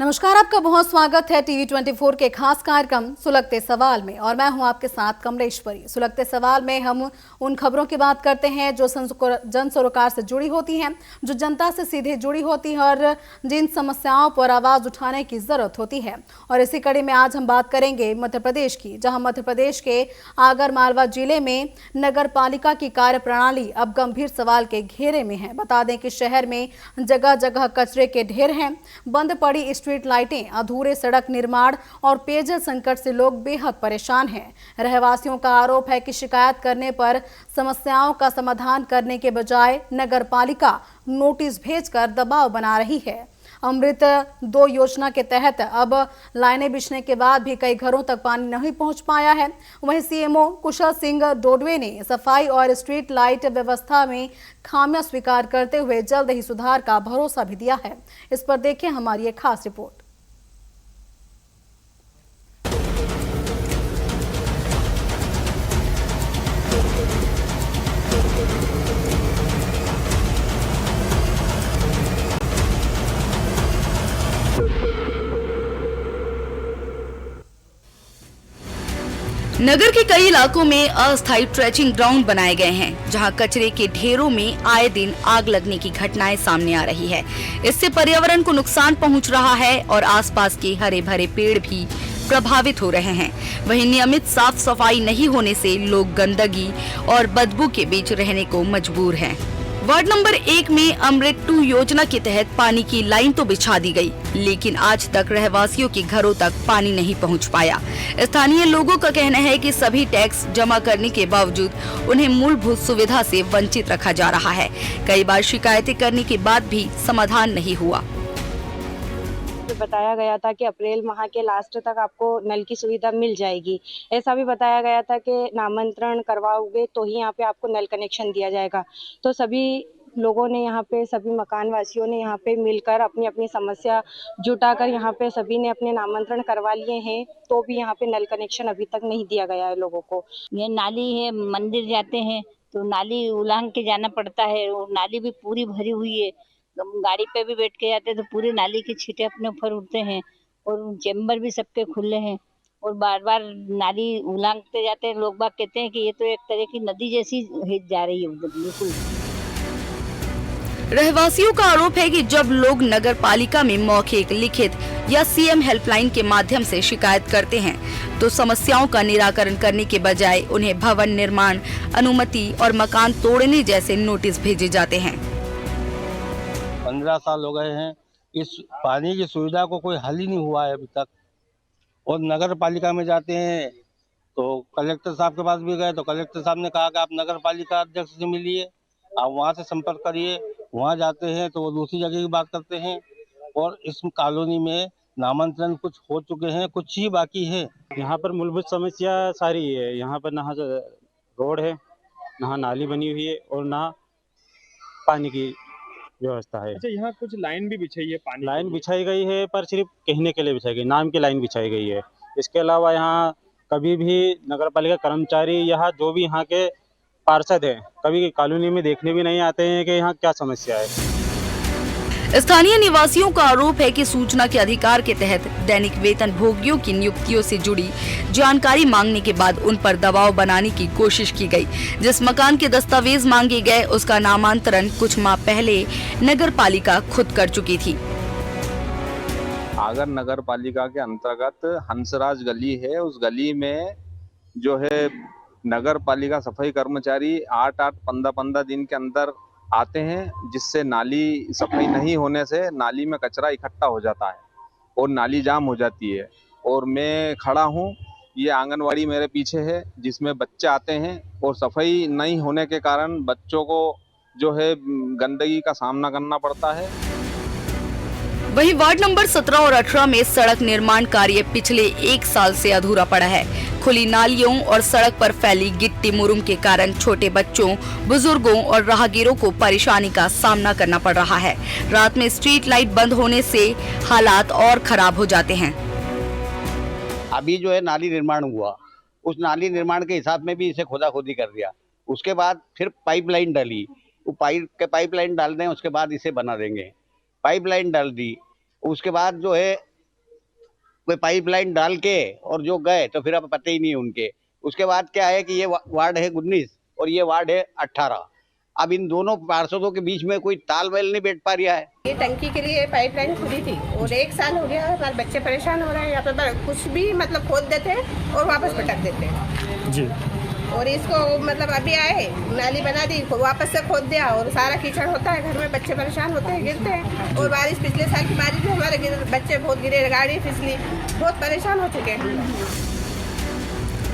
नमस्कार, आपका बहुत स्वागत है टीवी 24 के खास कार्यक्रम सुलगते सवाल में और मैं हूं आपके साथ कमलेश्वरी। सुलगते सवाल में हम उन खबरों की बात करते हैं जो जन सरोकार से जुड़ी होती हैं, जो जनता से सीधे जुड़ी होती हैं और जिन समस्याओं पर आवाज उठाने की जरूरत होती है। और इसी कड़ी में आज हम बात करेंगे मध्य प्रदेश की, जहां मध्य प्रदेश के आगर मालवा जिले में नगर पालिका की कार्यप्रणाली अब गंभीर सवाल के घेरे में है। बता दें कि शहर में जगह जगह कचरे के ढेर हैं, बंद पड़ी स्ट्रीट लाइटें, अधूरे सड़क निर्माण और पेयजल संकट से लोग बेहद परेशान हैं। रहवासियों का आरोप है कि शिकायत करने पर समस्याओं का समाधान करने के बजाय नगर पालिका नोटिस भेजकर दबाव बना रही है। अमृत 2 योजना के तहत अब लाइनें बिछने के बाद भी कई घरों तक पानी नहीं पहुंच पाया है। वहीं सीएमओ कुशल सिंह डोडवे ने सफाई और स्ट्रीट लाइट व्यवस्था में खामियां स्वीकार करते हुए जल्द ही सुधार का भरोसा भी दिया है। इस पर देखें हमारी एक खास रिपोर्ट। नगर के कई इलाकों में अस्थायी ट्रेचिंग ग्राउंड बनाए गए हैं, जहां कचरे के ढेरों में आए दिन आग लगने की घटनाएं सामने आ रही है। इससे पर्यावरण को नुकसान पहुंच रहा है और आसपास के हरे भरे पेड़ भी प्रभावित हो रहे हैं। वहीं नियमित साफ सफाई नहीं होने से लोग गंदगी और बदबू के बीच रहने को मजबूर हैं। वार्ड नंबर 1 में अमृत 2 योजना के तहत पानी की लाइन तो बिछा दी गई, लेकिन आज तक रहवासियों के घरों तक पानी नहीं पहुंच पाया। स्थानीय लोगों का कहना है कि सभी टैक्स जमा करने के बावजूद उन्हें मूलभूत सुविधा से वंचित रखा जा रहा है। कई बार शिकायतें करने के बाद भी समाधान नहीं हुआ। बताया गया था कि अप्रैल माह के लास्ट तक आपको नल की सुविधा मिल जाएगी। ऐसा भी बताया गया था कि नामांतरण करवाओगे तो ही यहाँ पे आपको नल कनेक्शन दिया जाएगा। तो सभी लोगों ने यहाँ पे, सभी मकान वासियों ने यहाँ पे मिलकर अपनी अपनी समस्या जुटाकर यहाँ पे सभी ने अपने नामांतरण करवा लिए हैं, तो भी यहाँ पे नल कनेक्शन अभी तक नहीं दिया गया है लोगों को। ये नाली है, मंदिर जाते हैं तो नाली उलांग के जाना पड़ता है, और नाली भी पूरी भरी हुई है। गाड़ी पे भी बैठ के जाते तो पूरी नाली के छींटे अपने ऊपर उड़ते हैं, और चेम्बर भी सबके खुले हैं, और बार बार नाली उलांगते जाते हैं। लोग बाग कहते हैं कि ये तो एक तरह की नदी जैसी जा रही है उधर बिल्कुल। रहवासियों का आरोप है कि जब लोग नगर पालिका में मौखिक, लिखित या सीएम हेल्पलाइन के माध्यम से शिकायत करते हैं, तो समस्याओं का निराकरण करने के बजाय उन्हें भवन निर्माण अनुमति और मकान तोड़ने जैसे नोटिस भेजे जाते हैं। 15 साल हो गए हैं, इस पानी की सुविधा को कोई हल ही नहीं हुआ है अभी तक। और नगर पालिका में जाते हैं तो कलेक्टर साहब के पास भी गए तो कलेक्टर साहब ने कहा कि आप नगर पालिका अध्यक्ष से मिलिए, आप वहां से संपर्क करिए। वहां जाते हैं तो वो दूसरी जगह की बात करते हैं। और इस कॉलोनी में नामांतरण कुछ हो चुके हैं, कुछ ही बाकी है। यहाँ पर मूलभूत समस्या सारी है। यहाँ पर ना रोड है, ना नाली बनी हुई है, और ना पानी की व्यवस्था है। अच्छा, यहाँ कुछ लाइन भी बिछाई है, पानी लाइन बिछाई गई है, पर सिर्फ कहने के लिए बिछाई गई, नाम की लाइन बिछाई गई है। इसके अलावा यहाँ कभी भी नगर पालिका कर्मचारी, यहाँ जो भी यहाँ के पार्षद हैं, कभी कॉलोनी में देखने भी नहीं आते हैं कि यहाँ क्या समस्या है। स्थानीय निवासियों का आरोप है कि सूचना के अधिकार के तहत दैनिक वेतन भोगियों की नियुक्तियों से जुड़ी जानकारी मांगने के बाद उन पर दबाव बनाने की कोशिश की गई। जिस मकान के दस्तावेज मांगे गए, उसका नामांतरण कुछ माह पहले नगर पालिका खुद कर चुकी थी। आगर नगर पालिका के अंतर्गत हंसराज गली है। उस गली में जो है नगर पालिका सफाई कर्मचारी 8-8, 15-15 दिन के अंदर आते हैं, जिससे नाली सफाई नहीं होने से नाली में कचरा इकट्ठा हो जाता है और नाली जाम हो जाती है। और मैं खड़ा हूँ, ये आंगनवाड़ी मेरे पीछे है, जिसमें बच्चे आते हैं और सफाई नहीं होने के कारण बच्चों को जो है गंदगी का सामना करना पड़ता है। वहीं वार्ड नंबर 17 और 18 में सड़क निर्माण कार्य पिछले 1 साल से अधूरा पड़ा है। खुली नालियों और सड़क पर फैली गिट्टी मुरुम के कारण छोटे बच्चों, बुजुर्गों और राहगीरों को परेशानी का सामना करना पड़ रहा है। रात में स्ट्रीट लाइट बंद होने से हालात और खराब हो जाते हैं। अभी जो है नाली निर्माण हुआ, उस नाली निर्माण के हिसाब में भी इसे खोदाखोदी कर दिया। उसके बाद फिर पाइपलाइन डाली, वो पाइपलाइन डाल दें, उसके बाद इसे बना देंगे। पाइपलाइन डाल दी, उसके बाद जो है कोई पाइपलाइन डाल के और जो गए तो फिर अब पता ही नहीं उनके। उसके बाद क्या है कि ये वार्ड है 19 और ये वार्ड है 18। अब इन दोनों पार्षदों के बीच में कोई तालमेल नहीं बैठ पा रहा है। ये टंकी के लिए पाइपलाइन खुली थी और 1 साल हो गया, हमारे बच्चे परेशान हो रहे हैं। यहाँ पे कुछ भी मतलब खोद देते हैं और वापस पटक देते हैं जी। और इसको मतलब अभी आए नाली बना दी, वापस से खोद दिया और सारा कीचड़ होता है, घर में बच्चे परेशान होते हैं, गिरते हैं। और बारिश पिछले साल की बारिश में हमारे बच्चे बहुत गिरे, गाड़ी फिसली, बहुत परेशान हो चुके हैं।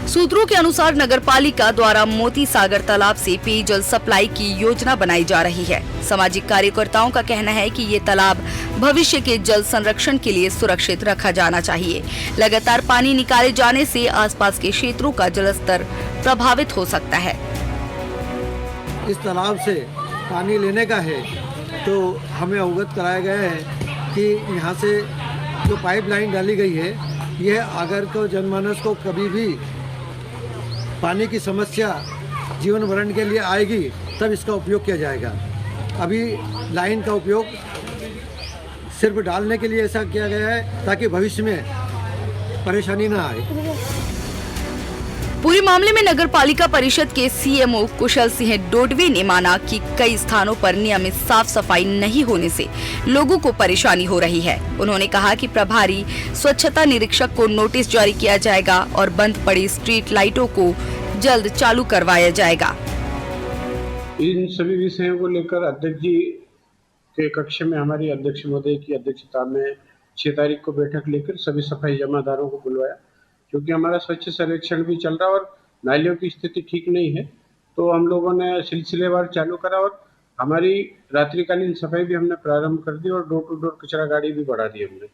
सूत्रों के अनुसार नगरपालिका द्वारा मोती सागर तालाब से पेयजल सप्लाई की योजना बनाई जा रही है। सामाजिक कार्यकर्ताओं का कहना है कि ये तालाब भविष्य के जल संरक्षण के लिए सुरक्षित रखा जाना चाहिए। लगातार पानी निकाले जाने से आसपास के क्षेत्रों का जलस्तर प्रभावित हो सकता है। इस तालाब से पानी लेने का है तो हमें अवगत कराया गया है कि यहाँ से जो पाइपलाइन डाली गई है, यह अगर को जनमानस को कभी भी पानी की समस्या जीवन भरण के लिए आएगी तब इसका उपयोग किया जाएगा। अभी लाइन का उपयोग सिर्फ डालने के लिए ऐसा किया गया है ताकि भविष्य में परेशानी ना आए। पूरे मामले में नगर पालिका परिषद के सीएमओ कुशल सिंह डोडवे ने माना कि कई स्थानों पर नियमित साफ सफाई नहीं होने से लोगों को परेशानी हो रही है। उन्होंने कहा कि प्रभारी स्वच्छता निरीक्षक को नोटिस जारी किया जाएगा और बंद पड़ी स्ट्रीट लाइटों को जल्द चालू करवाया जाएगा। इन सभी विषयों को लेकर अध्यक्ष जी के कक्ष में हमारी अध्यक्ष महोदय की अध्यक्षता में 6 तारीख को बैठक लेकर सभी सफाई जमादारों को बुलवाया, क्योंकि हमारा स्वच्छ सर्वेक्षण भी चल रहा और नालियों की स्थिति ठीक नहीं है। तो हम लोगों ने सिलसिलेवार चालू करा और हमारी रात्रिकालीन सफाई भी हमने प्रारंभ कर दी और डोर टू डोर कचरा गाड़ी भी बढ़ा दी हमने।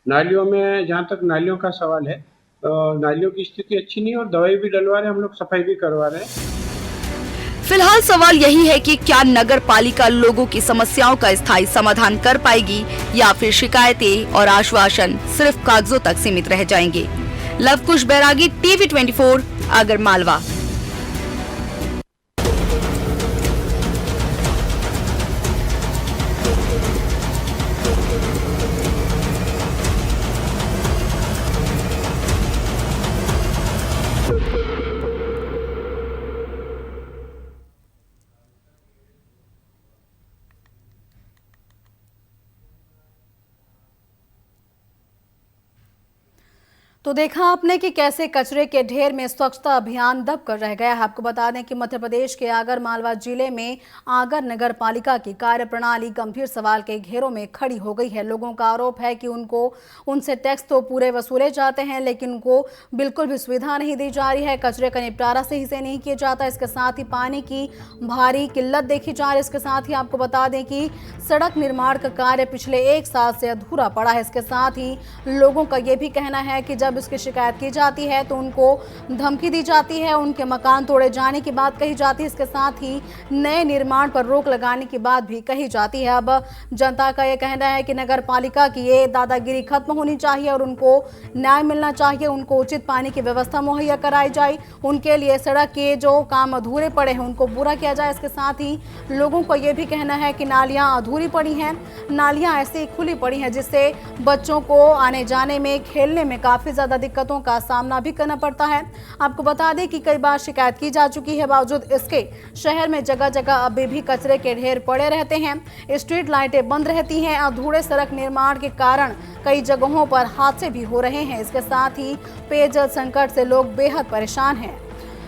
नालियों में जहाँ तक नालियों का सवाल है, नालियों की स्थिति अच्छी नहीं और दवाई भी डलवा रहे हैं हम लोग, सफाई भी करवा रहे हैं। फिलहाल सवाल यही है कि क्या नगर पालिका लोगों की समस्याओं का स्थायी समाधान कर पाएगी या फिर शिकायतें और आश्वासन सिर्फ कागजों तक सीमित रह जाएंगे। लवकुश बैरागी, टीवी 24, आगर मालवा। तो देखा आपने कि कैसे कचरे के ढेर में स्वच्छता अभियान दब कर रह गया है। आपको बता दें कि मध्य प्रदेश के आगर मालवा जिले में आगर नगर पालिका की कार्यप्रणाली गंभीर सवाल के घेरों में खड़ी हो गई है। लोगों का आरोप है कि उनसे टैक्स तो पूरे वसूले जाते हैं, लेकिन उनको बिल्कुल भी सुविधा नहीं दी जा रही है। कचरे का निपटारा सही से नहीं किया जाता। इसके साथ ही पानी की भारी किल्लत देखी जा रही है। इसके साथ ही आपको बता दें कि सड़क निर्माण का कार्य पिछले 1 साल से अधूरा पड़ा है। इसके साथ ही लोगों का ये भी कहना है कि जब इसकी शिकायत की जाती है तो उनको धमकी दी जाती है, उनके मकान तोड़े जाने की बात कही जाती है। इसके साथ ही नए निर्माण पर रोक लगाने की बात भी कही जाती है। अब जनता का ये कहना है कि नगर पालिका की ये दादागिरी खत्म होनी चाहिए और उनको न्याय मिलना चाहिए। उनको उचित पानी की व्यवस्था मुहैया कराई जाए, उनके लिए सड़क के जो काम अधूरे पड़े हैं उनको पूरा किया जाए। इसके साथ ही लोगों को ये भी कहना है कि नालियां अधूरी पड़ी हैं, नालियां ऐसे खुली पड़ी हैं जिससे बच्चों को आने जाने में, खेलने में काफ़ी ज़्यादा दिक्कतों का सामना भी करना पड़ता है। आपको बता दें कि कई बार शिकायत की जा चुकी है, बावजूद इसके शहर में जगह जगह अभी भी कचरे के ढेर पड़े रहते हैं। स्ट्रीट लाइटें बंद रहती हैं। अधूरे सड़क निर्माण के कारण कई जगहों पर हादसे भी हो रहे हैं। इसके साथ ही पेयजल संकट से लोग बेहद परेशान हैं।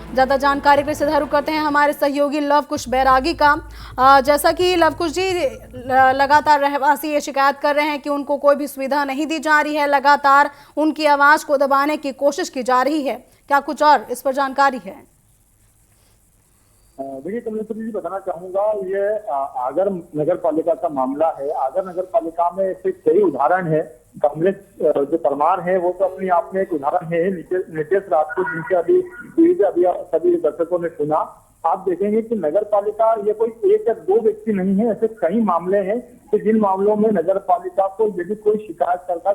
ज़्यादा जानकारी के लिए सिधारू करते हैं हमारे सहयोगी लवकुश बैरागी का। जैसा कि लवकुश जी, लगातार रहवासी ये शिकायत कर रहे हैं कि उनको कोई भी सुविधा नहीं दी जा रही है, लगातार उनकी आवाज़ को दबाने की कोशिश की जा रही है। क्या कुछ और इस पर जानकारी है? देखिए कमलेश्वरी जी, बताना चाहूंगा, ये आगर नगर पालिका का मामला है। आगर नगर पालिका में ऐसे कई उदाहरण है। कमलेश जो परमार है वो तो अपने आप में एक उदाहरण है। नितेश राजपूत, जिनसे अभी सभी दर्शकों ने सुना, आप देखेंगे कि नगर पालिका ये कोई 1 या 2 व्यक्ति नहीं है, ऐसे कई मामले हैं कि जिन मामलों में नगर पालिका को यदि कोई शिकायत करता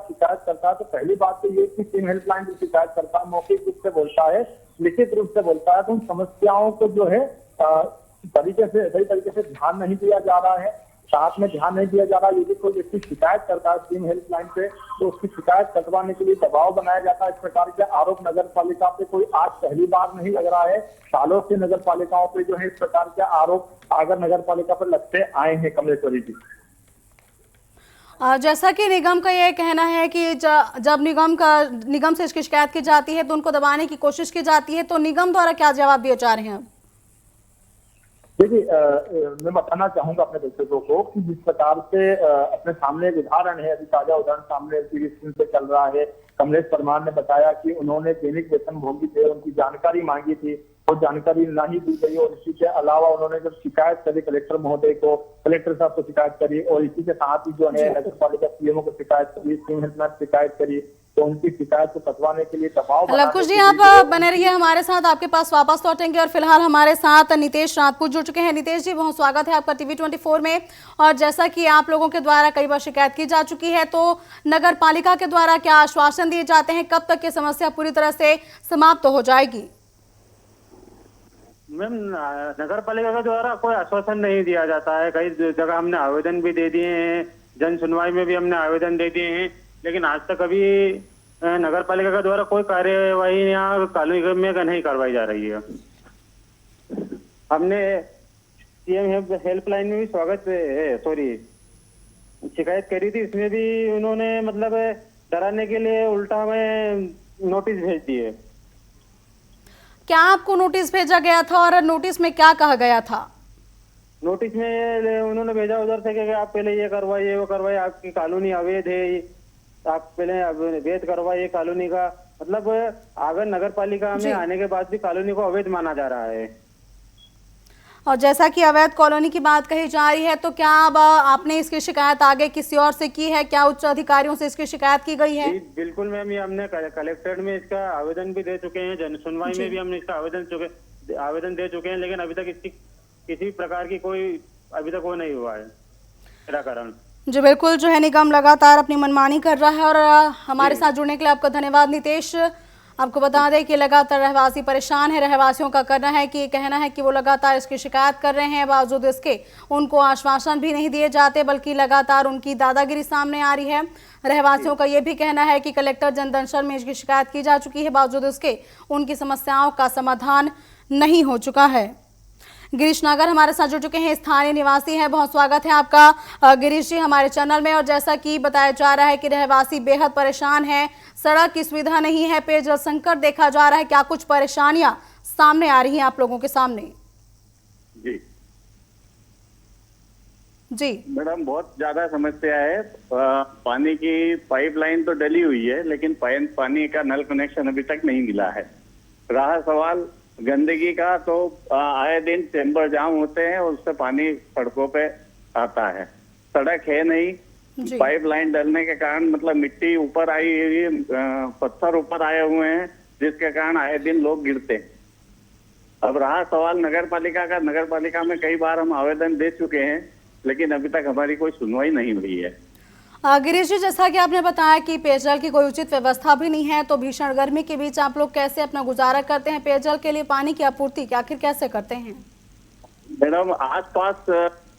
है तो पहली बात तो ये कि टीम हेल्पलाइन जो शिकायत करता है मौखिक रूप से बोलता है, लिखित रूप से बोलता है, तो उन समस्याओं को जो है सही तरीके से ध्यान नहीं दिया जा रहा है। साथ में ध्यान नहीं दिया जा रहा। यदि कोई व्यक्ति शिकायत करता है स्कीम हेल्पलाइन पे तो उसकी शिकायत कटवाने के लिए दबाव बनाया जाता है। इस प्रकार के आरोप नगर पालिका पे कोई आज पहली बार नहीं लग रहा है। सालों से नगर पालिकाओं पे जो है इस प्रकार के आरोप अगर नगर पालिका पर लगते आए हैं। कमलेश्वरी जी, जैसा कि निगम का ये कहना है कि जब निगम से इसकी शिकायत की जाती है तो उनको दबाने की कोशिश की जाती है, तो निगम द्वारा क्या जवाब दिए जा रहे हैं? देखिए, मैं बताना चाहूंगा अपने दर्शकों को कि जिस प्रकार से अपने सामने एक उदाहरण है, अभी ताजा उदाहरण सामने टीवी स्क्रीन पे चल रहा है। कमलेश परमार ने बताया कि उन्होंने दैनिक वेतन भोगी थे, उनकी जानकारी मांगी थी, वो जानकारी नहीं दी गई और इसी के अलावा उन्होंने जब शिकायत करी कलेक्टर महोदय को, कलेक्टर साहब को शिकायत करी और इसी के साथ ही जो है नगर पालिका सीएमओ को शिकायत करी, शिकायत करी, तो उनकी शिकायत को कटवाने के लिए दबाव। लवकुश जी, आप बने रहिए हमारे साथ, आपके पास वापस लौटेंगे। और फिलहाल हमारे साथ नितेश राजपूत जुड़ चुके हैं। नितेश जी, बहुत स्वागत है आपका टीवी 24 में। और जैसा कि आप लोगों के द्वारा कई बार शिकायत की जा चुकी है, तो नगर पालिका के द्वारा क्या आश्वासन दिए जाते हैं, कब तक ये समस्या पूरी तरह से समाप्त हो जाएगी? मैम, नगर पालिका के द्वारा कोई आश्वासन नहीं दिया जाता है। कई जगह हमने आवेदन भी दे दिए हैं, जन सुनवाई में भी हमने आवेदन दे दिए हैं, लेकिन आज तक अभी नगर पालिका के द्वारा कोई कार्यवाही यहाँ कॉलोनी में नहीं करवाई जा रही है। हमने सीएम हेल्पलाइन में भी शिकायत करी थी, इसमें भी उन्होंने मतलब डराने के लिए उल्टा हमें नोटिस भेज दिए। क्या आपको नोटिस भेजा गया था और नोटिस में क्या कहा गया था? नोटिस में उन्होंने भेजा उधर से कि आप पहले ये करवाइए वो करवाइए, आपकी कॉलोनी अवैध है, आप पहले वेद करवाइए कॉलोनी का। मतलब अगर नगर पालिका में आने के बाद भी कॉलोनी को अवैध माना जा रहा है। और जैसा कि अवैध कॉलोनी की बात कही जा रही है, तो क्या अब आपने इसकी शिकायत आगे किसी और से की है? क्या उच्च अधिकारियों से इसकी शिकायत की गई है? बिल्कुल मैम, ये हमने कलेक्ट्रेट में इसका आवेदन भी दे चुके हैं, जन सुनवाई में भी हमने इसका आवेदन दे चुके हैं, लेकिन अभी तक इसकी किसी प्रकार की कोई अभी तक वो नहीं हुआ है निराकरण। जी बिल्कुल, जो है निगम लगातार अपनी मनमानी कर रहा है। और हमारे साथ जुड़ने के लिए आपका धन्यवाद नितेश। आपको बता दें कि लगातार रहवासी परेशान है। रहवासियों का कहना है कि वो लगातार इसकी शिकायत कर रहे हैं, बावजूद इसके उनको आश्वासन भी नहीं दिए जाते, बल्कि लगातार उनकी दादागिरी सामने आ रही है। रहवासियों का ये भी कहना है कि कलेक्टर जनदर्शन में इसकी शिकायत की जा चुकी है, बावजूद इसके उनकी समस्याओं का समाधान नहीं हो चुका है। गिरीश नागर हमारे साथ जुड़ चुके हैं, स्थानीय निवासी हैं। बहुत स्वागत है आपका गिरीश जी हमारे चैनल में। और जैसा कि बताया जा रहा है कि रहवासी बेहद परेशान हैं, सड़क की सुविधा नहीं है, पेयजल संकट देखा जा रहा है, क्या कुछ परेशानियां सामने आ रही हैं आप लोगों के सामने? जी मैडम, बहुत ज्यादा समस्या है। पानी की पाइपलाइन तो डली हुई है, लेकिन पानी का नल कनेक्शन अभी तक नहीं मिला है। रहा सवाल गंदगी का, तो आए दिन चैम्बर जाम होते हैं और उससे पानी सड़कों पे आता है। सड़क है नहीं, पाइपलाइन डलने के कारण मतलब मिट्टी ऊपर आई हुई, पत्थर ऊपर आए हुए हैं, जिसके कारण आए दिन लोग गिरते हैं। अब रहा सवाल नगर पालिका का, नगर पालिका में कई बार हम आवेदन दे चुके हैं, लेकिन अभी तक हमारी कोई सुनवाई नहीं हुई है। गिरीश जी, जैसा कि आपने बताया कि पेयजल की कोई उचित व्यवस्था भी नहीं है, तो भीषण गर्मी के बीच आप लोग कैसे अपना गुजारा करते हैं? पेयजल के लिए पानी की आपूर्ति आखिर कैसे करते हैं? मैडम, आसपास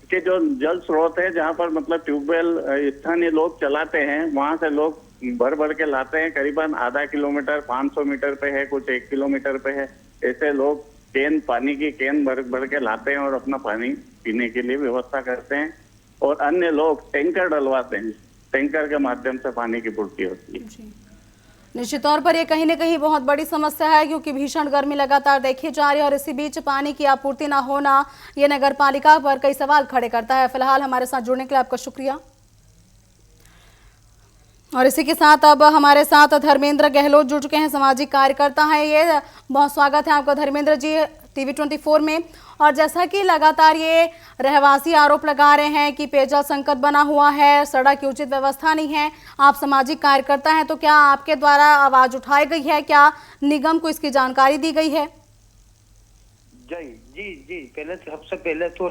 के जो जल स्रोत है, जहाँ पर मतलब ट्यूबवेल स्थानीय लोग चलाते हैं, वहाँ से लोग भर भर के लाते हैं। करीबन आधा किलोमीटर 500 मीटर पे है, कुछ 1 किलोमीटर पे है। ऐसे लोग पानी की कैन भर भर के लाते हैं और अपना पानी पीने के लिए व्यवस्था करते हैं। और अन्य लोग टैंकर डलवाते हैं, टैंकर के माध्यम से पानी की पूर्ति होती है। निश्चित तौर पर ये कहीं न कहीं बहुत बड़ी समस्या है, क्योंकि भीषण गर्मी लगातार देखी जा रही है और इसी बीच पानी की आपूर्ति ना होना ये नगर पालिका पर कई सवाल खड़े करता है। फिलहाल हमारे साथ जुड़ने के लिए आपका शुक्रिया। और इसी के साथ अब हमारे साथ धर्मेंद्र गहलोत जुड़ चुके हैं, सामाजिक कार्यकर्ता हैं ये। बहुत स्वागत है आपका धर्मेंद्र जी टीवी 24 में। और जैसा कि लगातार ये रहवासी आरोप लगा रहे हैं कि पेयजल संकट बना हुआ है, सड़क की उचित व्यवस्था नहीं है, आप सामाजिक कार्यकर्ता हैं, तो क्या आपके द्वारा आवाज उठाई गई है? क्या निगम को इसकी जानकारी दी गई है? जी पहले सबसे पहले तो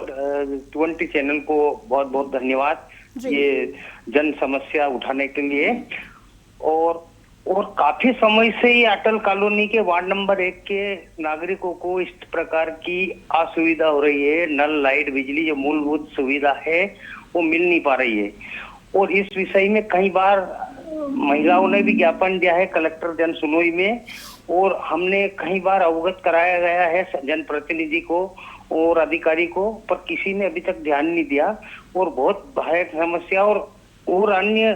20 चैनल को बहुत बहुत धन्यवाद ये जन समस्या उठाने के लिए। और काफी समय से ही अटल कॉलोनी के वार्ड नंबर 1 के नागरिकों को इस प्रकार की असुविधा हो रही है। नल, लाइट, बिजली जो मूलभूत सुविधा है वो मिल नहीं पा रही है। और इस विषय में कई बार महिलाओं ने भी ज्ञापन दिया है कलेक्टर जन सुनवाई में, और हमने कई बार अवगत कराया गया है जनप्रतिनिधि को और अधिकारी को, पर किसी ने अभी तक ध्यान नहीं दिया। और बहुत भयानक समस्या और अन्य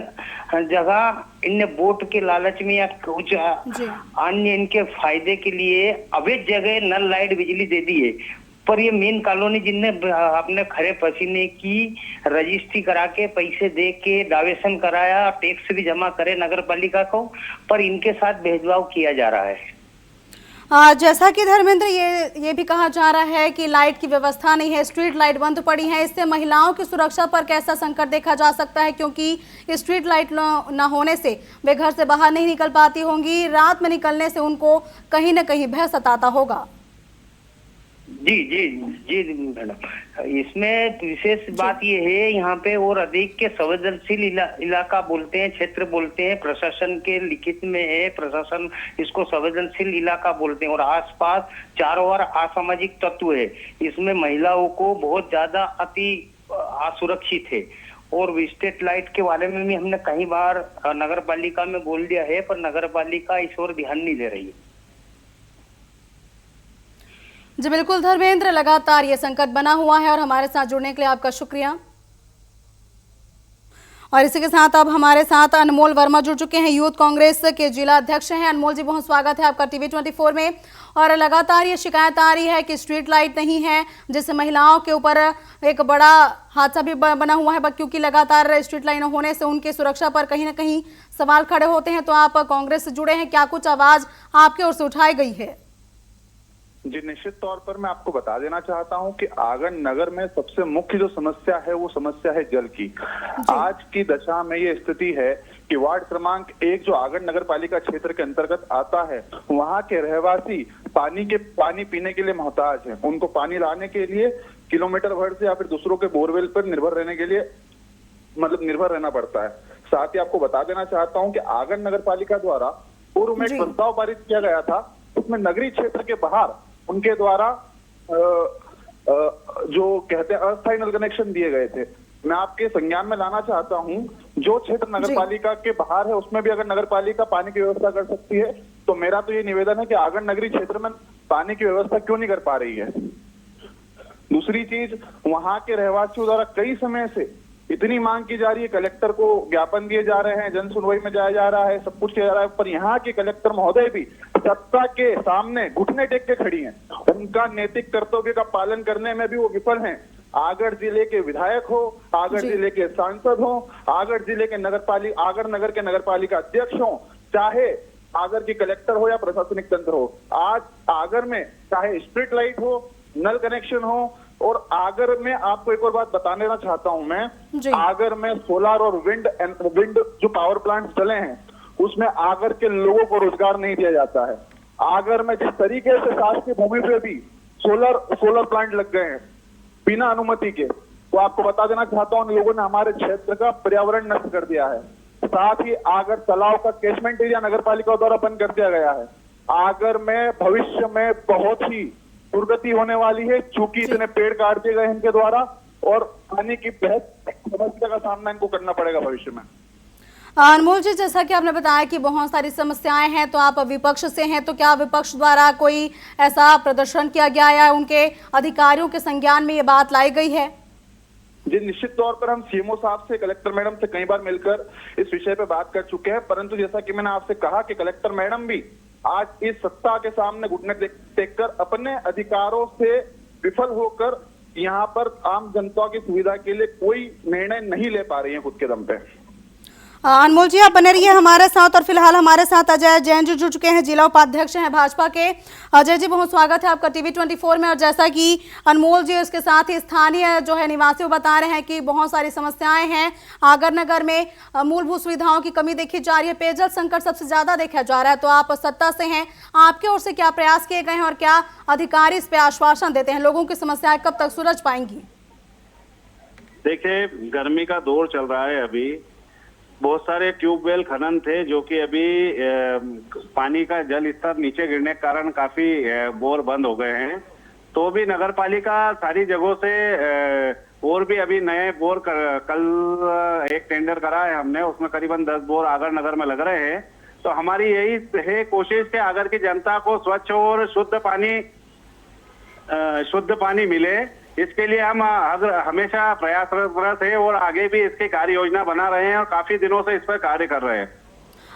जगह इन वोट के लालच में या कुछ अन्य इनके फायदे के लिए अवैध जगह नल लाइट बिजली दे दी है। पर ये मेन कॉलोनी जिनने अपने खरे पसीने की रजिस्ट्री करा के पैसे दे के डावेशन कराया, टैक्स भी जमा करे नगर पालिका को, पर इनके साथ भेदभाव किया जा रहा है। जैसा कि धर्मेंद्र ये भी कहा जा रहा है कि लाइट की व्यवस्था नहीं है, स्ट्रीट लाइट बंद पड़ी है, इससे महिलाओं की सुरक्षा पर कैसा संकट देखा जा सकता है, क्योंकि स्ट्रीट लाइट न होने से वे घर से बाहर नहीं निकल पाती होंगी, रात में निकलने से उनको कहीं न कहीं भय सताता होगा। जी जी जी मैडम, इसमें विशेष बात ये है यहाँ पे और अधिक के संवेदनशील इलाका बोलते हैं, क्षेत्र बोलते हैं, प्रशासन के लिखित में है, प्रशासन इसको संवेदनशील इलाका बोलते हैं। और आसपास चारों ओर असामाजिक तत्व है, इसमें महिलाओं को बहुत ज्यादा अति असुरक्षित है। और स्ट्रीट लाइट के बारे में भी हमने कई बार नगर पालिका में बोल दिया है, पर नगर पालिका इस ओर ध्यान नहीं दे रही है। जी बिल्कुल धर्मेंद्र, लगातार ये संकट बना हुआ है और हमारे साथ जुड़ने के लिए आपका शुक्रिया। और इसी के साथ अब हमारे साथ अनमोल वर्मा जुड़ चुके हैं, यूथ कांग्रेस के जिला अध्यक्ष हैं। अनमोल जी, बहुत स्वागत है आपका टीवी 24 में। और लगातार ये शिकायत आ रही है कि स्ट्रीट लाइट नहीं है, जिससे महिलाओं के ऊपर एक बड़ा हादसा भी बना हुआ है, क्योंकि लगातार स्ट्रीट लाइट होने से उनकी सुरक्षा पर कहीं ना कहीं सवाल खड़े होते हैं। तो आप कांग्रेस से जुड़े हैं, क्या कुछ आवाज आपकी ओर से उठाई गई है? जी, निश्चित तौर पर मैं आपको बता देना चाहता हूं कि आगर नगर में सबसे मुख्य जो समस्या है वो समस्या है जल की। आज की दशा में ये स्थिति है कि वार्ड क्रमांक 1 जो आगर नगर पालिका क्षेत्र के अंतर्गत आता है, वहां के रहवासी पानी पीने के लिए मोहताज हैं। उनको पानी लाने के लिए किलोमीटर भर से या फिर दूसरों के बोरवेल पर निर्भर रहने के लिए निर्भर रहना पड़ता है। साथ ही आपको बता देना चाहता हूँ कि आगर नगर पालिका द्वारा पूर्व में एक प्रस्ताव पारित किया गया था, उसमें नगरीय क्षेत्र के बाहर उनके द्वारा जो कहते हैं अस्थायी नल कनेक्शन दिए गए थे। मैं आपके संज्ञान में लाना चाहता हूं, जो क्षेत्र नगर पालिका के बाहर है उसमें भी अगर नगर पालिका पानी की व्यवस्था कर सकती है, तो मेरा तो ये निवेदन है कि आगर नगरीय क्षेत्र में पानी की व्यवस्था क्यों नहीं कर पा रही है। दूसरी चीज, वहां के रहवासियों द्वारा कई समय से इतनी मांग की जा रही है, कलेक्टर को ज्ञापन दिए जा रहे हैं, जन सुनवाई में जाया जा रहा है, सब कुछ किया जा रहा है, पर यहाँ के कलेक्टर महोदय भी सत्ता के सामने घुटने टेक के खड़ी हैं। उनका नैतिक कर्तव्य का पालन करने में भी वो विफल हैं। आगर जिले के विधायक हो, आगर जिले के सांसद हो, आगर जिले के आगर नगर के नगर पालिका अध्यक्ष हो, चाहे आगर की कलेक्टर हो या प्रशासनिक तंत्र हो, आज आगर में चाहे स्ट्रीट लाइट हो, नल कनेक्शन हो, और आगर में आपको एक और बात बताने देना चाहता हूं मैं, आगर में सोलर और विंड जो पावर प्लांट चले हैं, उसमें आगर के लोगों को रोजगार नहीं दिया जाता है। आगर में जिस तरीके से शासकीय भूमि पे भी सोलर प्लांट लग गए हैं बिना अनुमति के, तो आपको बता देना चाहता हूं, लोगों ने हमारे क्षेत्र का पर्यावरण नष्ट कर दिया है। साथ ही आगर तालाब का कैचमेंट एरिया नगर पालिका द्वारा बंद कर दिया गया है। आगर में भविष्य में बहुत ही दुर्गति होने वाली है, चूंकि इतने पेड़ काट दिए गए इनके द्वारा, और पानी की बेहद समस्या का सामना इनको करना पड़ेगा भविष्य में। अनमोल जी, जैसा कि आपने बताया कि बहुत सारी समस्याएं हैं, तो आप विपक्ष से हैं, तो क्या विपक्ष द्वारा कोई ऐसा प्रदर्शन किया गया या उनके अधिकारियों के संज्ञान में ये बात लाई गई है? जी, निश्चित तौर पर हम सीएमओ साहब से, कलेक्टर मैडम से कई बार मिलकर इस विषय पे बात कर चुके हैं, परंतु जैसा कि मैंने आपसे कहा कि कलेक्टर मैडम भी आज इस सत्ता के सामने घुटने टेककर अपने अधिकारों से विफल होकर यहाँ पर आम जनता की सुविधा के लिए कोई निर्णय नहीं ले पा रही है खुद के दम पे। अनमोल जी, आप बने रहिए हमारे साथ। और फिलहाल हमारे साथ अजय जैन जी जुड़ चुके हैं, जिला उपाध्यक्ष हैं भाजपा के। अजय जी, बहुत स्वागत है आपका टीवी 24 में। और जैसा कि अनमोल जी उसके साथ ही स्थानीय जो है निवासी वो बता रहे हैं कि बहुत सारी समस्याएं हैं आगर नगर में, मूलभूत सुविधाओं की कमी देखी जा रही है, पेयजल संकट सबसे ज्यादा देखा जा रहा है। तो आप सत्ता से हैं, आपके ओर से क्या प्रयास किए गए हैं और क्या अधिकारी इस पे आश्वासन देते हैं? लोगों की समस्याएं कब तक सुलझ पाएंगी? देखिए, गर्मी का दौर चल रहा है, अभी बहुत सारे ट्यूबवेल खनन थे जो कि अभी पानी का जल स्तर नीचे गिरने के कारण काफी बोर बंद हो गए हैं। तो भी नगर पालिका सारी जगहों से और भी अभी नए बोर कल एक टेंडर करा है हमने, उसमें करीबन 10 बोर आगर नगर में लग रहे हैं। तो हमारी यही है कोशिश कि आगर की जनता को स्वच्छ और शुद्ध पानी मिले, इसके लिए हम हमेशा प्रयासरत है और आगे भी इसकी कार्य योजना बना रहे हैं और काफी दिनों से इस पर कार्य कर रहे हैं।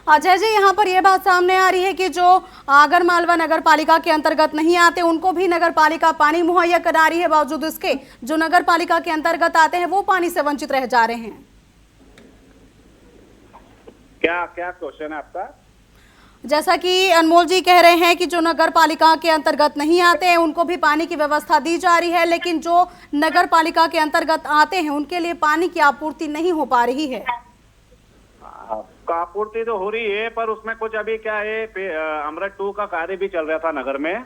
अजय जी, यहाँ पर यह बात सामने आ रही है कि जो आगर मालवा नगर पालिका के अंतर्गत नहीं आते उनको भी नगर पालिका पानी मुहैया करा रही है, बावजूद इसके जो नगर पालिका के अंतर्गत आते हैं वो पानी से वंचित रह जा रहे हैं। क्या क्वेश्चन है आपका? जैसा कि अनमोल जी कह रहे हैं कि जो नगर पालिका के अंतर्गत नहीं आते हैं उनको भी पानी की व्यवस्था दी जा रही है, लेकिन जो नगर पालिका के अंतर्गत आते हैं उनके लिए पानी की आपूर्ति नहीं हो पा रही है। आपूर्ति तो हो रही है, पर उसमें कुछ अभी क्या है, अमृत 2 का कार्य भी चल रहा था नगर में,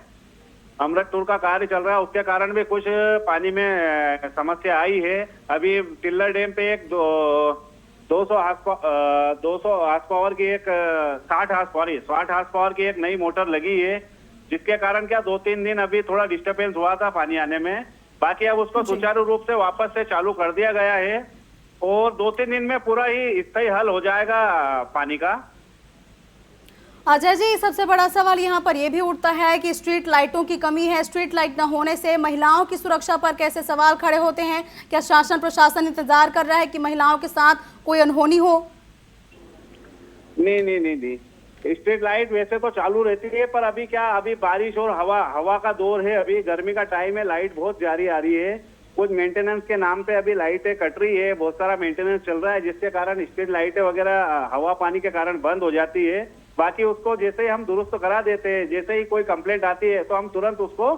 अमृत 2 का कार्य चल रहा है, उसके कारण भी कुछ पानी में समस्या आई है। अभी टिल्लर डैम पे एक 200 हार्स पावर की एक 60 हार्स पावर की एक नई मोटर लगी है, जिसके कारण क्या 2-3 दिन अभी थोड़ा डिस्टर्बेंस हुआ था पानी आने में। बाकी अब उसको सुचारू रूप से वापस से चालू कर दिया गया है और 2-3 दिन में पूरा ही स्थायी हल हो जाएगा पानी का। अजय जी, सबसे बड़ा सवाल यहाँ पर यह भी उठता है कि स्ट्रीट लाइटों की कमी है, स्ट्रीट लाइट न होने से महिलाओं की सुरक्षा पर कैसे सवाल खड़े होते हैं। क्या शासन प्रशासन इंतजार कर रहा है कि महिलाओं के साथ कोई अनहोनी हो? नहीं, स्ट्रीट लाइट वैसे तो चालू रहती है, पर अभी क्या, अभी बारिश और हवा का दौर है, अभी गर्मी का टाइम है, लाइट बहुत जारी आ रही है। कुछ मेंटेनेंस के नाम पे अभी लाइटें कट रही है, बहुत सारा मेंटेनेंस चल रहा है, जिसके कारण स्ट्रीट लाइटें वगैरह हवा पानी के कारण बंद हो जाती है। बाकी उसको जैसे ही हम दुरुस्त करा देते हैं, जैसे ही कोई कंप्लेंट आती है तो हम तुरंत उसको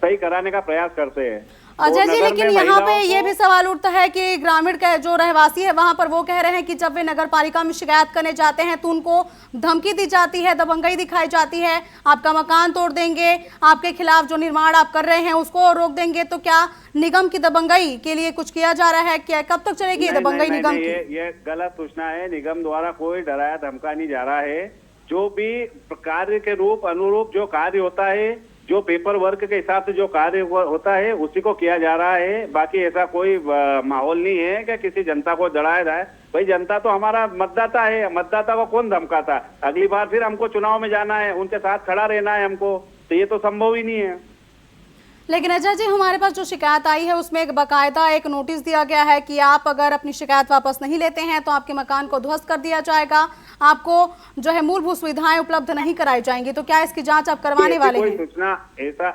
सही कराने का प्रयास करते हैं। अजय जी, लेकिन यहाँ पे ये भी सवाल उठता है कि ग्रामीण का जो रहवासी है वहां पर वो कह रहे हैं कि जब वे नगर पालिका में शिकायत करने जाते हैं तो उनको धमकी दी जाती है, दबंगई दिखाई जाती है, आपका मकान तोड़ देंगे, आपके खिलाफ जो निर्माण आप कर रहे हैं उसको रोक देंगे। तो क्या निगम की दबंगई के लिए कुछ किया जा रहा है? क्या कब तक चलेगी ये दबंगई निगम की? ये गलत सूचना है, निगम द्वारा कोई डराया धमका नहीं जा रहा है। जो भी कार्य के रूप अनुरूप जो कार्य होता है, जो पेपर वर्क के हिसाब से जो कार्य होता है उसी को किया जा रहा है। बाकी ऐसा कोई माहौल नहीं है कि किसी जनता को डराया जाए। भाई जनता तो हमारा मतदाता है, मतदाता को कौन धमकाता? अगली बार फिर हमको चुनाव में जाना है, उनके साथ खड़ा रहना है हमको, तो ये तो संभव ही नहीं है। लेकिन अजय जी, हमारे पास जो शिकायत आई है उसमें एक बाकायदा एक नोटिस दिया गया है कि आप अगर अपनी शिकायत वापस नहीं लेते हैं तो आपके मकान को ध्वस्त कर दिया जाएगा, आपको जो है मूलभूत सुविधाएं उपलब्ध नहीं कराई जाएंगी। तो क्या इसकी जांच आप करवाने वाले हैं? सूचना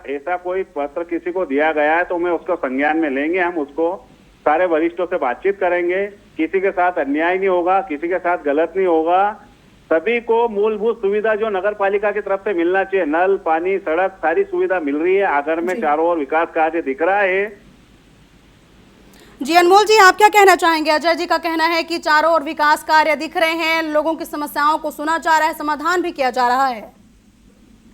ऐसा कोई पत्र किसी को दिया गया है तो मैं उसको संज्ञान में लेंगे, हम उसको सारे वरिष्ठों से बातचीत करेंगे, किसी के साथ अन्याय नहीं होगा, किसी के साथ गलत नहीं होगा। सभी को मूलभूत सुविधा जो नगर पालिका की तरफ से मिलना चाहिए, नल, पानी, सड़क, सारी सुविधा मिल रही है। आगर में चारों ओर विकास कार्य दिख रहा है। जी अनमोल जी, आप क्या कहना चाहेंगे? अजय जी का कहना है कि चारों ओर विकास कार्य दिख रहे हैं, लोगों की समस्याओं को सुना जा रहा है, समाधान भी किया जा रहा है।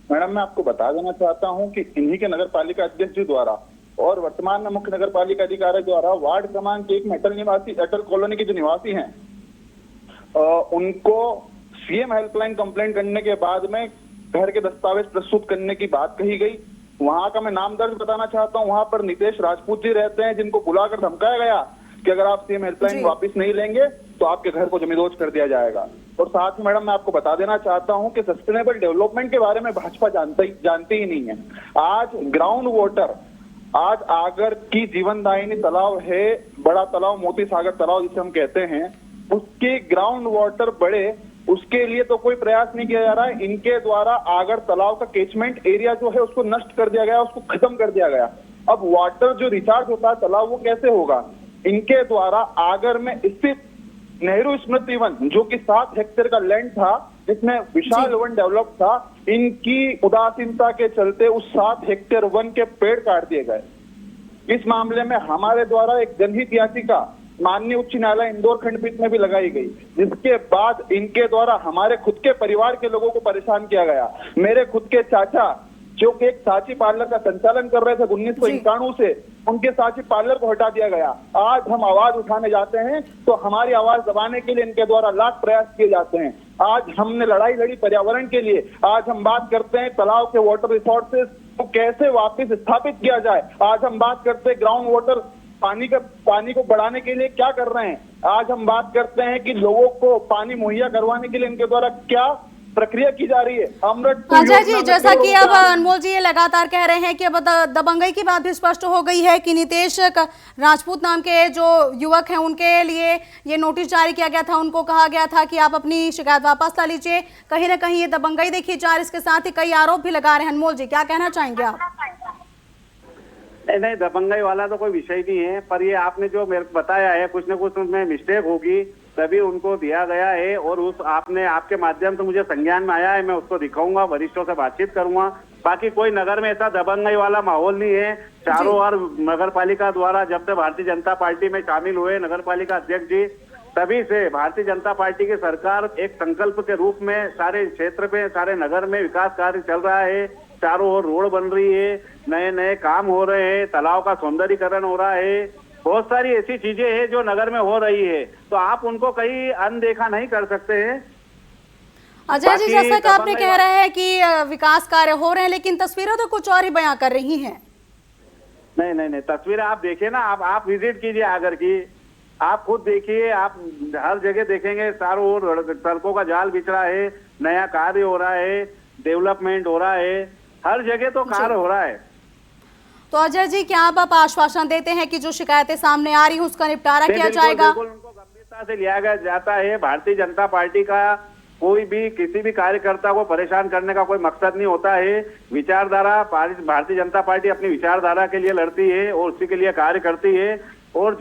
मैडम, मैं आपको बता देना चाहता हूं कि इन्हीं के नगर पालिका अध्यक्ष जी द्वारा और वर्तमान में मुख्य नगर पालिका अधिकारी द्वारा वार्ड क्रमांक 1 में अटल कॉलोनी के जो निवासी हैं उनको सीएम हेल्पलाइन कंप्लेंट करने के बाद में घर के दस्तावेज प्रस्तुत करने की बात कही गई। वहां का मैं नाम दर्ज बताना चाहता हूं, वहां पर नितेश राजपूत जी रहते हैं, जिनको बुलाकर धमकाया गया कि अगर आप सीएम हेल्पलाइन वापस नहीं लेंगे तो आपके घर को जमींदोज कर दिया जाएगा। और साथ में मैडम मैं आपको बता देना चाहता हूं कि सस्टेनेबल डेवलपमेंट के बारे में भाजपा जानती ही नहीं है। आज ग्राउंड वाटर, आज आगर की जीवनदायिनी तालाब है, बड़ा तालाब, मोती सागर तालाब जिसे हम कहते हैं, उसके ग्राउंड वाटर बढ़े, उसके लिए तो कोई प्रयास नहीं किया जा रहा है। इनके द्वारा आगर तालाब का कैचमेंट एरिया जो है उसको नष्ट कर दिया गया, उसको खत्म कर दिया गया। अब वाटर जो रिचार्ज होता है तालाब, वो कैसे होगा? इनके द्वारा आगर में स्थित नेहरू स्मृति वन, जो कि 7 हेक्टेयर का लैंड था, जिसमें विशाल वन डेवलप था, इनकी उदासीनता के चलते उस 7 हेक्टेयर वन के पेड़ काट दिए गए। इस मामले में हमारे द्वारा एक जनहित याचिका माननीय उच्च न्यायालय इंदौर खंडपीठ में भी लगाई गई, जिसके बाद इनके द्वारा हमारे खुद के परिवार के लोगों को परेशान किया गया। मेरे खुद के चाचा जो कि एक सांची पार्लर का संचालन कर रहे थे 1991 से, उनके सांची पार्लर को हटा दिया गया। आज हम आवाज उठाने जाते हैं तो हमारी आवाज दबाने के लिए इनके द्वारा लाख प्रयास किए जाते हैं। आज हमने लड़ाई लड़ी पर्यावरण के लिए, आज हम बात करते हैं तालाब के वाटर रिसोर्सेज को कैसे वापस स्थापित किया जाए, आज हम बात करते हैं ग्राउंड वाटर पानी को बढ़ाने के लिए क्या कर रहे हैं। आज हम बात करते हैं कि लोगों को पानी मुहैया करवाने के लिए इनके द्वारा क्या प्रक्रिया की जा रही है। अजय जी, जैसा कि अब अनमोल जी ये लगातार कह रहे हैं कि अब दबंगई की बात भी स्पष्ट हो गई है कि नितेश राजपूत नाम के जो युवक हैं उनके लिए ये नोटिस जारी किया गया था। उनको कहा गया था कि आप अपनी शिकायत वापस ला लीजिए। कहीं ना कहीं ये दबंगई देखी जा रही, इसके साथ ही कई आरोप भी लगा रहे हैं। अनमोल जी, क्या कहना चाहेंगे आप? नहीं, दबंगई वाला तो कोई विषय नहीं है, पर ये आपने जो मेरे को बताया है कुछ न कुछ उसमें मिस्टेक होगी तभी उनको दिया गया है। और उस आपके माध्यम से मुझे संज्ञान में आया है, मैं उसको दिखाऊंगा, वरिष्ठों से बातचीत करूंगा। बाकी कोई नगर में ऐसा दबंगई वाला माहौल नहीं है। चारों ओर नगर पालिका द्वारा जब से भारतीय जनता पार्टी में शामिल हुए नगर पालिका अध्यक्ष जी, तभी से भारतीय जनता पार्टी की सरकार एक संकल्प के रूप में सारे क्षेत्र में, सारे नगर में विकास कार्य चल रहा है। चारों ओर रोड बन रही है, नए नए काम हो रहे हैं, तालाब का सौंदर्यीकरण हो रहा है, बहुत सारी ऐसी चीजें हैं जो नगर में हो रही है, तो आप उनको कहीं अनदेखा नहीं कर सकते हैं। अजय जी, जैसा कि आपने कह रहे हैं कि विकास कार्य हो रहे हैं, लेकिन तस्वीरें तो कुछ और ही बयां कर रही हैं। नहीं, तस्वीरें आप देखिए ना, आप विजिट कीजिए आगर की, आप खुद देखिए, आप हर जगह देखेंगे चारों ओर सड़कों का जाल बिछ रहा है, नया कार्य हो रहा है, डेवलपमेंट हो रहा है, हर जगह तो कार्य हो रहा है। तो अजय जी, क्या आप आश्वासन देते हैं कि जो शिकायतें सामने आ रही हैं उसका निपटारा किया जाएगा? बिल्कुल उनको गंभीरता से लिया जाता है। भारतीय जनता पार्टी का कोई भी किसी भी कार्यकर्ता को परेशान करने का कोई मकसद नहीं होता है। विचारधारा, भारतीय जनता पार्टी अपनी विचारधारा के लिए लड़ती है और उसी के लिए कार्य करती है। और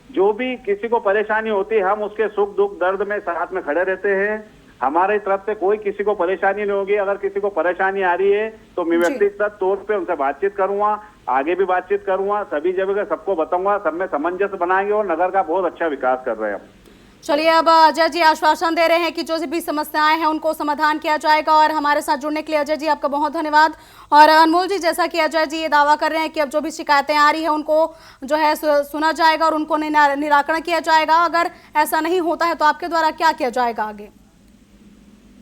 जो भी किसी को परेशानी होती है, हम उसके सुख दुख दर्द में साथ में खड़े रहते हैं। हमारे तरफ से कोई किसी को परेशानी नहीं होगी। अगर किसी को परेशानी आ रही है तो मैं व्यक्तिगत तौर पे उनसे बातचीत करूंगा, आगे भी बातचीत करूंगा, सभी जगह सबको बताऊंगा, सब में सामंजस्य बनाएंगे और नगर का बहुत अच्छा विकास कर रहे हैं हम। चलिए, अब अजय जी आश्वासन दे रहे हैं कि जो भी समस्याएं हैं उनको समाधान किया जाएगा। और हमारे साथ जुड़ने के लिए अजय जी आपका बहुत धन्यवाद। और अनमोल जी, जैसा कि अजय जी ये दावा कर रहे हैं कि अब जो भी शिकायतें आ रही है उनको जो है सुना जाएगा और उनको निराकरण किया जाएगा। अगर ऐसा नहीं होता है तो आपके द्वारा क्या किया जाएगा आगे?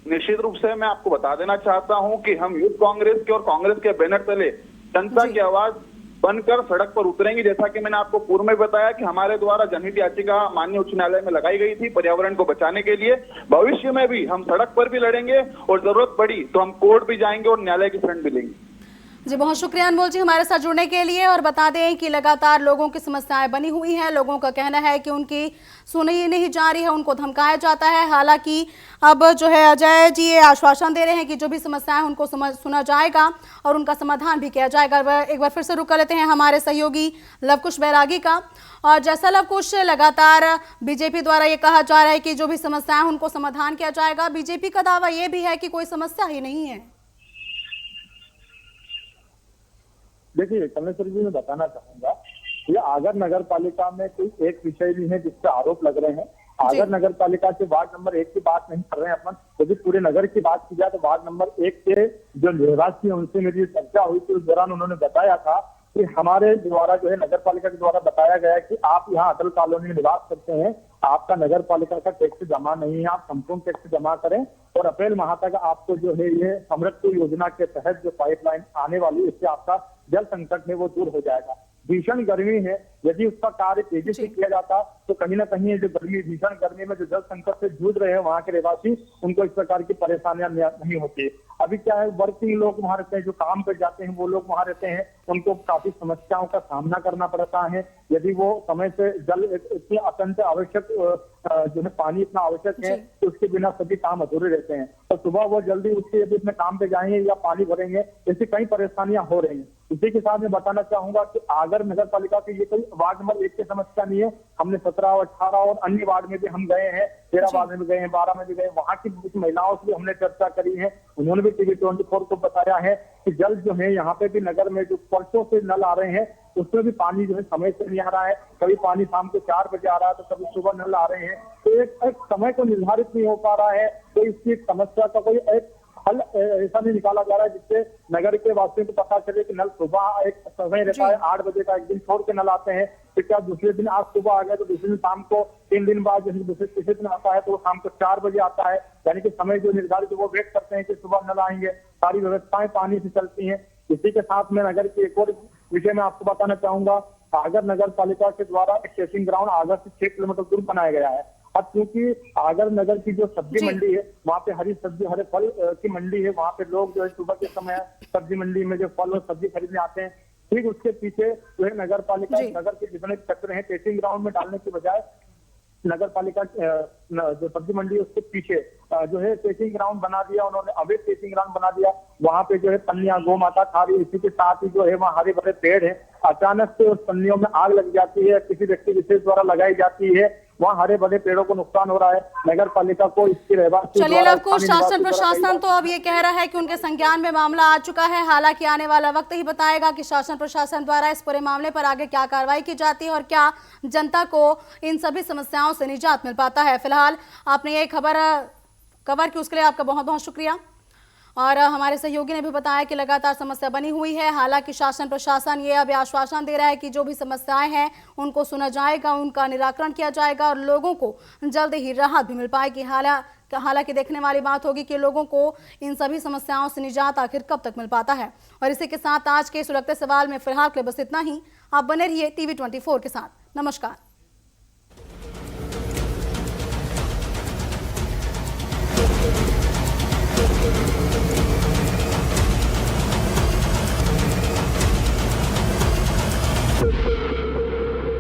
निश्चित रूप से मैं आपको बता देना चाहता हूं कि हम यूथ कांग्रेस के और कांग्रेस के बैनर तले जनता की आवाज बनकर सड़क पर उतरेंगे। जैसा कि मैंने आपको पूर्व में बताया कि हमारे द्वारा जनहित याचिका माननीय उच्च न्यायालय में लगाई गई थी पर्यावरण को बचाने के लिए। भविष्य में भी हम सड़क पर भी लड़ेंगे और जरूरत पड़ी तो हम कोर्ट भी जाएंगे और न्यायालय की शरण भी लेंगे। जी, बहुत शुक्रिया अनमोल जी हमारे साथ जुड़ने के लिए। और बता दें कि लगातार लोगों की समस्याएं बनी हुई हैं। लोगों का कहना है कि उनकी सुनी नहीं जा रही है, उनको धमकाया जाता है। हालांकि अब जो है अजय जी ये आश्वासन दे रहे हैं कि जो भी समस्याएं हैं उनको सुना जाएगा और उनका समाधान भी किया जाएगा। एक बार फिर से रुक कर लेते हैं हमारे सहयोगी लवकुश बैरागी का। और जैसा लवकुश, लगातार बीजेपी द्वारा ये कहा जा रहा है कि जो भी समस्याएं उनको समाधान किया जाएगा। बीजेपी का दावा ये भी है कि कोई समस्या ही नहीं है। देखिए कमिश्नर जी, मैं बताना चाहूंगा ये आगर नगर पालिका में कोई एक विषय नहीं है जिससे आरोप लग रहे हैं। आगर नगर पालिका के वार्ड नंबर 1 की बात नहीं कर रहे हैं अपन। यदि पूरे नगर की बात की जाए तो वार्ड नंबर 1 के जो निवासी हैं उनसे मेरी चर्चा हुई थी। उस दौरान उन्होंने बताया था कि हमारे द्वारा जो है नगर पालिका के द्वारा बताया गया है कि आप यहाँ अटल कॉलोनी में निवास करते हैं, आपका नगर पालिका का टैक्स जमा नहीं है, आप संपूर्ण टैक्स जमा करें और अप्रैल माह तक आपको जो है ये अमृत योजना के तहत जो पाइपलाइन आने वाली है इससे आपका जल संकट है वो दूर हो जाएगा। भीषण गर्मी है, यदि उसका कार्य तेजी से किया जाता तो कहीं ना कहीं जो गर्मी, भीषण गर्मी में जो जल संकट से जूझ रहे हैं वहाँ के रहवासी, उनको इस प्रकार की परेशानियां नहीं होती। अभी क्या है, वर्किंग लोग वहाँ रहते हैं, जो काम पर जाते हैं वो लोग वहाँ रहते हैं, उनको काफी समस्याओं का सामना करना पड़ता है। यदि वो समय से जल इतनी अत्यंत आवश्यक जो है पानी इतना आवश्यक है तो उसके बिना सभी काम अधूरे रहते हैं। और सुबह वो जल्दी उठ के यदि अपने काम पे जाएंगे या पानी भरेंगे, ऐसी कई परेशानियां हो रही हैं। इसी के साथ मैं बताना चाहूंगा कि आगर नगर पालिका की ये कोई वार्ड नंबर 1 की समस्या नहीं है। हमने 17 और 18 और अन्य वार्ड में भी हम गए हैं, 13 वार्ड में भी गए हैं, 12 में भी गए, वहाँ की महिलाओं से भी हमने चर्चा करी है। उन्होंने भी TV 24 को बताया है कि जल जो है यहाँ पे भी नगर में जो वर्षों से नल आ रहे हैं उसमें भी पानी जो है समय से नहीं आ रहा है। कभी पानी शाम को 4 बजे आ रहा है तो कभी सुबह नल आ रहे हैं, तो एक समय को निर्धारित नहीं हो पा रहा है। तो इसकी समस्या का कोई एक हल ऐसा नहीं निकाला जा रहा है जिससे नगर के वासियों को पता चले कि नल सुबह एक समय रहता है 8 बजे का, एक दिन छोड़ के नल आते हैं, फिर क्या दूसरे दिन आज सुबह आ गया तो दूसरे दिन शाम को, 3 दिन बाद जैसे दूसरे तीसरे दिन आता है तो शाम को 4 बजे आता है। यानी कि समय जो निर्धारित वो वेट करते हैं कि सुबह नल आएंगे। सारी व्यवस्थाएं पानी से चलती हैं। इसी के साथ में नगर के एक और विषय में आपको बताना चाहूंगा, आगर नगर पालिका के द्वारा एक टेस्टिंग ग्राउंड आगर से 6 किलोमीटर दूर बनाया गया है। अब क्योंकि आगर नगर की जो सब्जी मंडी है, वहाँ पे हरी सब्जी हरे फल की मंडी है, वहाँ पे लोग जो है सुबह के समय सब्जी मंडी में जो फल और सब्जी खरीदने आते हैं। ठीक उसके पीछे जो है नगर पालिका नगर के जितने कचरे हैं टेस्टिंग ग्राउंड में डालने की बजाय नगर पालिका जो सब्जी मंडी है उसके पीछे जो है टेस्टिंग ग्राउंड बना दिया उन्होंने, अवैध टेस्टिंग ग्राउंड बना दिया। वहाँ पे जो है पन्नियां गौ माता खा रही है, इसी के साथ ही जो है वहाँ हरे भरे पेड़ है, अचानक से उस पन्नियों में आग लग जाती है, किसी व्यक्ति विशेष द्वारा लगाई जाती है, वहाँ हरे भरे पेड़ों को नुकसान हो रहा है। नगर पालिका को इसकी रहवासी चलिए लवकुश, शासन प्रशासन तो अब ये कह रहा है कि उनके संज्ञान में मामला आ चुका है। हालांकि आने वाला वक्त ही बताएगा कि शासन प्रशासन द्वारा इस पूरे मामले पर आगे क्या कार्रवाई की जाती है और क्या जनता को इन सभी समस्याओं से निजात मिल पाता है। फिलहाल आपने ये खबर कवर की, उसके लिए आपका बहुत बहुत शुक्रिया। और हमारे सहयोगी ने भी बताया कि लगातार समस्या बनी हुई है। हालांकि शासन प्रशासन ये अब आश्वासन दे रहा है कि जो भी समस्याएं हैं उनको सुना जाएगा, उनका निराकरण किया जाएगा और लोगों को जल्द ही राहत भी मिल पाएगी। हालांकि देखने वाली बात होगी कि लोगों को इन सभी समस्याओं से निजात आखिर कब तक मिल पाता है। और इसी के साथ आज के सुलगते सवाल में फिलहाल के लिए बस इतना ही। आप बने रहिए TV24 के साथ। नमस्कार।